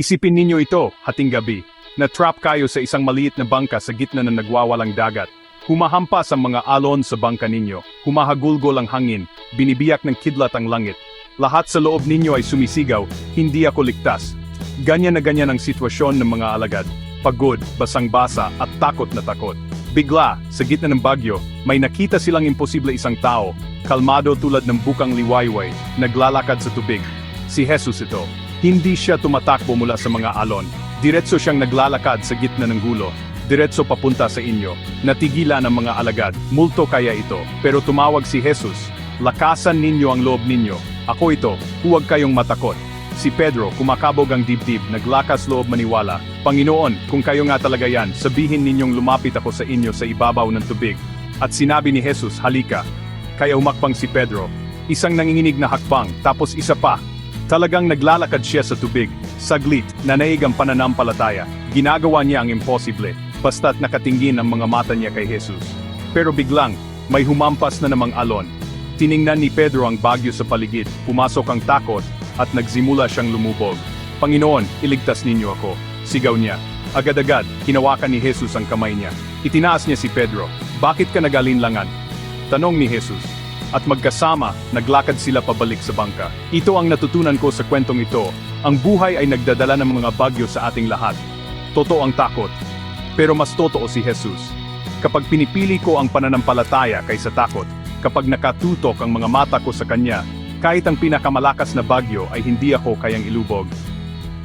Isipin ninyo ito, hating gabi. Na-trap kayo sa isang maliit na bangka sa gitna ng nagwawalang dagat. Humahampas ang mga alon sa bangka ninyo. Humahagulgol ang hangin. Binibiyak ng kidlat ang langit. Lahat sa loob ninyo ay sumisigaw, hindi ako ligtas. Ganyan na ganyan ang sitwasyon ng mga alagad. Pagod, basang-basa at takot na takot. Bigla, sa gitna ng bagyo, may nakita silang imposible isang tao, kalmado tulad ng bukang liwayway, naglalakad sa tubig. Si Jesus ito. Hindi siya tumatakbo mula sa mga alon. Diretso siyang naglalakad sa gitna ng gulo. Diretso papunta sa inyo. Natigilan ang mga alagad. Multo kaya ito. Pero tumawag si Jesus. Lakasan ninyo ang loob ninyo. Ako ito. Huwag kayong matakot. Si Pedro, kumakabog ang dibdib, naglakas loob maniwala. Panginoon, kung kayo nga talaga yan, sabihin ninyong lumapit ako sa inyo sa ibabaw ng tubig. At sinabi ni Jesus, halika. Kaya umakbang si Pedro. Isang nanginginig na hakbang, tapos isa pa. Talagang naglalakad siya sa tubig. Saglit, nanaig ang pananampalataya. Ginagawa niya ang imposible, basta't nakatingin ang mga mata niya kay Jesus. Pero biglang, may humampas na namang alon. Tiningnan ni Pedro ang bagyo sa paligid, pumasok ang takot, at nagsimula siyang lumubog. Panginoon, iligtas ninyo ako. Sigaw niya. Agad-agad, hinawakan ni Jesus ang kamay niya. Itinaas niya si Pedro. Bakit ka nagalinlangan? Tanong ni Jesus. At magkasama, naglakad sila pabalik sa bangka. Ito ang natutunan ko sa kwentong ito. Ang buhay ay nagdadala ng mga bagyo sa ating lahat. Totoo ang takot. Pero mas totoo si Jesus. Kapag pinipili ko ang pananampalataya kaysa takot, kapag nakatutok ang mga mata ko sa Kanya, kahit ang pinakamalakas na bagyo ay hindi ako kayang ilubog.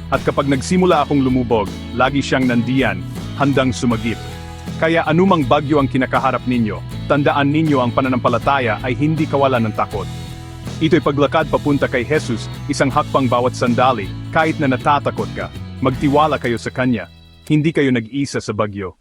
At kapag nagsimula akong lumubog, lagi siyang nandiyan, handang sumagip. Kaya anumang bagyo ang kinakaharap ninyo, tandaan ninyo ang pananampalataya ay hindi kawalan ng takot. Ito'y paglakad papunta kay Jesus, isang hakbang bawat sandali, kahit na natatakot ka. Magtiwala kayo sa Kanya. Hindi kayo nag-isa sa bagyo.